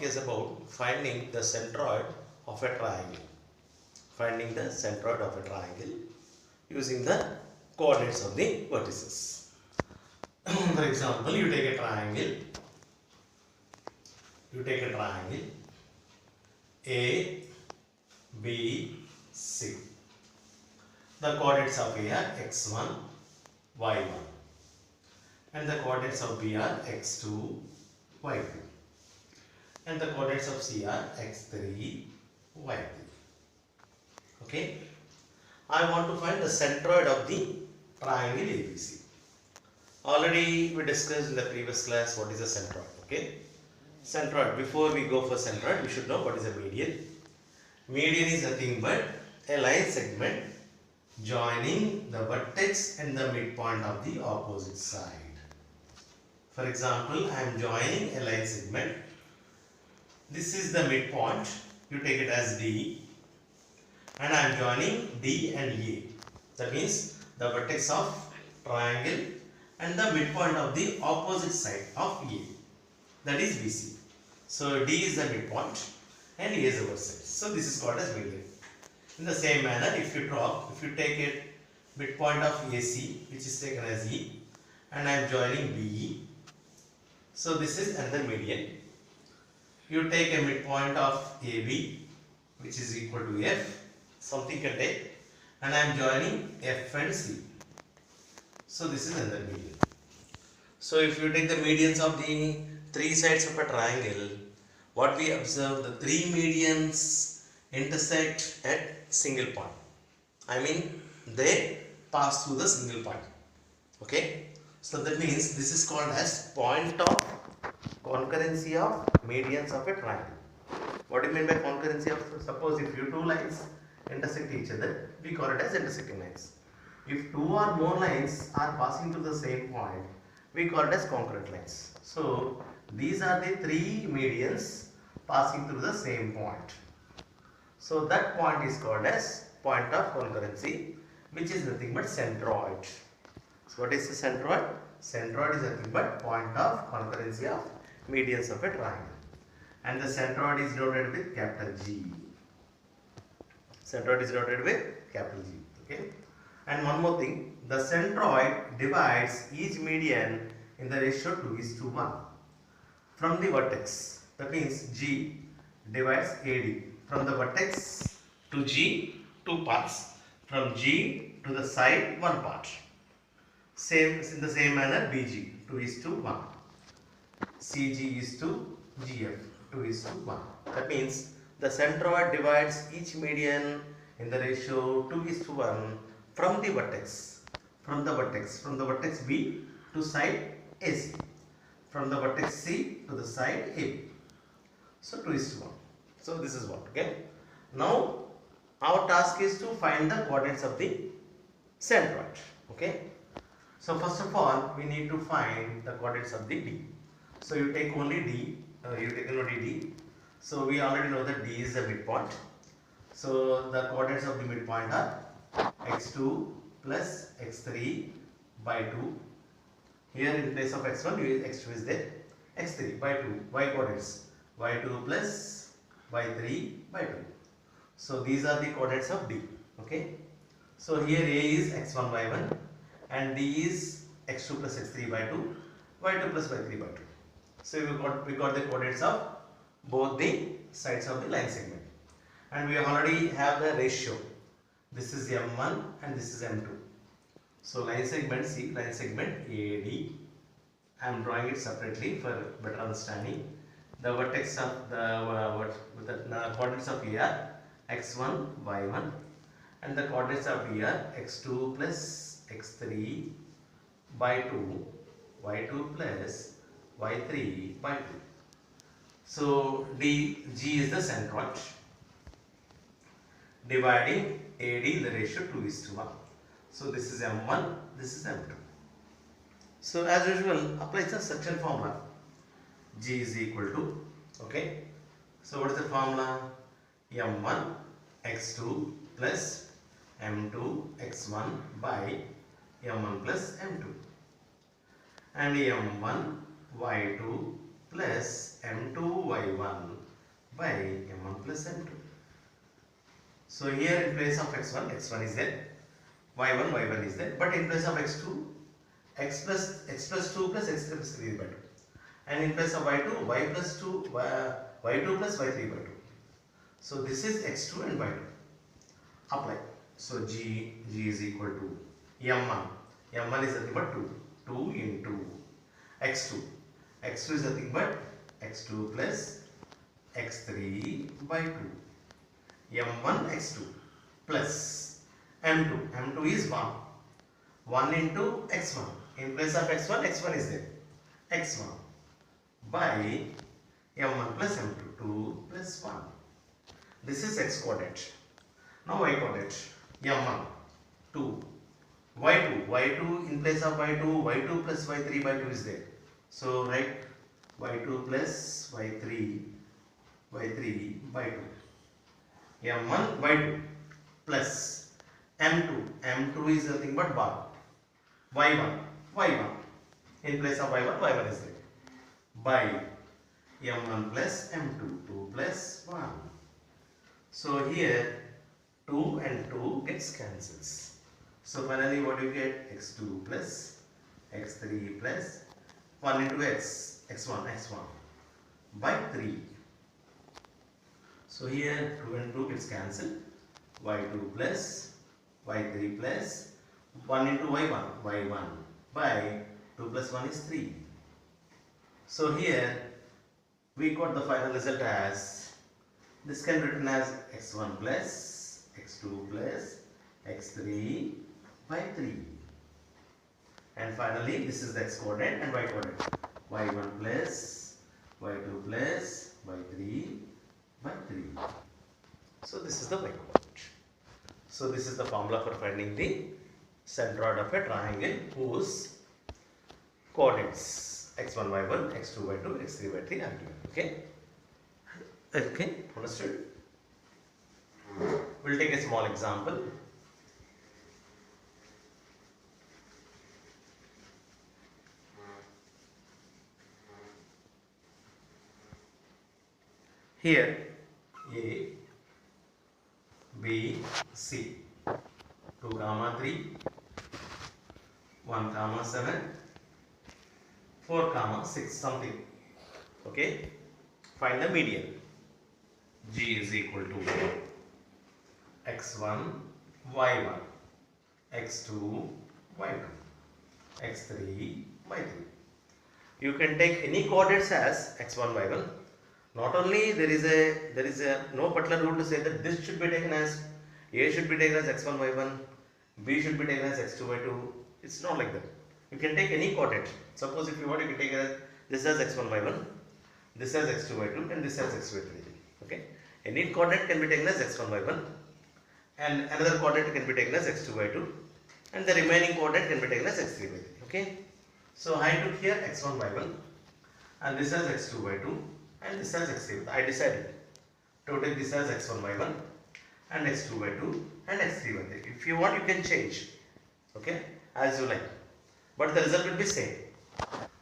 is about finding the centroid of a triangle. Finding the centroid of a triangle using the coordinates of the vertices. For example, you take a triangle. A, B, C. The coordinates of A are x1, y1, and the coordinates of B are x2, y2, and the coordinates of C are x3, y3. Okay. I want to find the centroid of the triangle ABC. Already we discussed in the previous class what is a centroid. Okay. Centroid. Before we go for centroid, we should know what is a median. Median is nothing but a line segment joining the vertex and the midpoint of the opposite side. For example, I am joining a line segment. This is the midpoint. You take it as D. And I am joining D and A. That means the vertex of triangle and the midpoint of the opposite side of A. That is BC. So D is the midpoint and A is the vertex. So this is called as median. In the same manner, if you take a midpoint of AC, which is taken as E, and I am joining BE, so this is another median. You take a midpoint of AB, which is equal to F, something can take, and I am joining F and C. So this is another median. So if you take the medians of the three sides of a triangle, what we observe, the three medians intersect at single point. I mean, they pass through the single point. Okay. So that means this is called as point of concurrency of medians of a triangle. What do you mean by concurrency of? Suppose if two lines intersect each other, we call it as intersecting lines. If two or more lines are passing to the same point, we call it as concurrent lines. So these are the three medians passing through the same point. So that point is called as point of concurrency, which is nothing but centroid. So what is the centroid? Centroid is nothing but point of concurrency of medians of a triangle. And the centroid is denoted with capital G. Centroid is denoted with capital G. Okay. And one more thing, the centroid divides each median in the ratio 2:1 from the vertex. That means G divides AD. From the vertex to G, two parts. From G to the side, one part. Same in the same manner, BG 2:1. CG is to GF 2:1. That means the centroid divides each median in the ratio 2:1 from the vertex. From the vertex B to side AC. From the vertex C to the side AB. So 2:1. So this is what. Okay. Now our task is to find the coordinates of the centroid. Okay. So first of all, we need to find the coordinates of the D. So you take only D. You take only D. So we already know that D is the midpoint. So the coordinates of the midpoint are x2 plus x3 by 2. Here in place of x1, x2 is there. x3 by 2. Y coordinates. y2 plus y3 by 2. So these are the coordinates of D. Okay. So here A is x1 y1 and D is x2 plus x3 by 2, y2 plus y3 by 2. So we got the coordinates of both the sides of the line segment. And we already have the ratio. This is M1 and this is M2. So line segment C, line segment AD. I am drawing it separately for better understanding. The vertex of the coordinates of A are x1, y1, and the coordinates of B are x2 plus x3 by 2, y2 plus y3 by 2. So G is the centroid dividing AD in the ratio 2:1. So this is M1, this is M2. So as usual, apply the section formula. G is equal to, okay. So what is the formula? M1 x2 plus M2 x1 by M1 plus M2. And M1 y2 plus M2 y1 by m1 plus m2. So here in place of x1 is there, y1 is there, but in place of x2 x plus 2 plus x3 plus 3 by 2, and in place of y2 y plus 2 y2 plus y3 by 2. So this is x2 and y2. Apply. So g is equal to m1 is nothing but 2 into x2 is nothing but x2 plus x3 by 2, m1 x2 plus m2 is 1 into x1, in place of x1 is there, x1 by m1 plus m2, 2 plus 1. This is x coordinate. Now y coordinate, m1 2, y2 in place of y2 plus y3 by 2 is there. So write y2 plus y3 by 2, m1 y2 plus m2 is nothing but y1 in place of y1 is there, by m1 plus m2, 2 plus 1. So here 2 and 2 gets cancels. So finally what do you get? x2 plus x3 plus 1 into x1 by 3. So here 2 and 2 gets cancelled, y2 plus y3 plus 1 into y1 by 2 plus 1 is 3. So here we got the final result as, this can be written as x1 plus x2 plus x3 by 3. And finally this is the x coordinate and y coordinate, y1 plus y2 plus y3 by 3. So this is the y coordinate. So this is the formula for finding the centroid of a triangle whose coordinates x1 y1, x2 y2, x3 y3 are given. Okay, understood? We'll take a small example. Here A, B, C, 2, 3, 1, 7, 4, 6 something. Okay, find the median. G is equal to x1 y1, x2 y2, x3 y3. You can take any coordinates as x1 y1. Not only there is a no particular rule to say that this should be taken as, A should be taken as x1 y1, B should be taken as x2 y2. It's not like that. You can take any coordinate. Suppose if you want, you can take this as x1 y1, this as x2 y2, and this as x2 y3. Okay. Any coordinate can be taken as x1 y1, and another coordinate can be taken as x2 y2, and the remaining coordinate can be taken as x3 y3. Okay. So I took here x1 y1, and this as x2 y2, and this as x3. I decided to take this as x1 y1 and x2 y2 and x3 y3. If you want, you can change, okay, as you like, but the result will be same.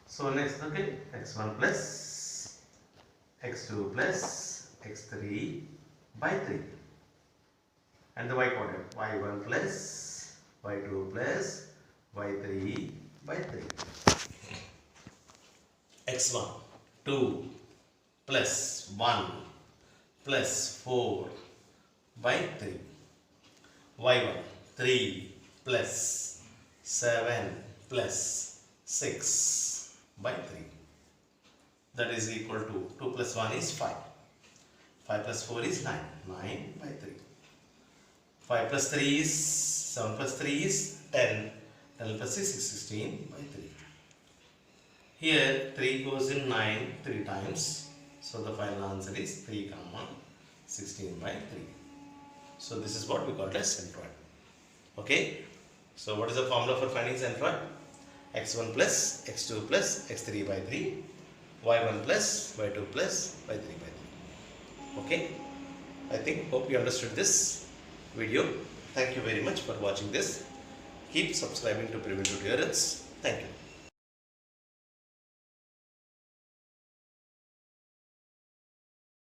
So next, okay, x1 plus x2 plus x3 by 3, and the y coordinate y1 plus y2 plus y3 by 3. x1 2 plus 1 plus 4 by 3, y1 3 plus 7 plus 6 by 3, that is equal to 2 plus 1 is 5, 5 plus 4 is 9 by 3, 5 plus 3 is 7 plus 3 is 10, 10 plus 6 is 16 by 3. Here 3 goes in 9 3 times, so the final answer is 3, 16 by 3. So this is what we call as centroid. Okay. So what is the formula for finding centroid? x1 plus x2 plus x3 by 3, y1 plus y2 plus y3 by 3. Okay. I hope you understood this video. Thank you very much for watching this. Keep subscribing to Preview Tutorials. Thank you.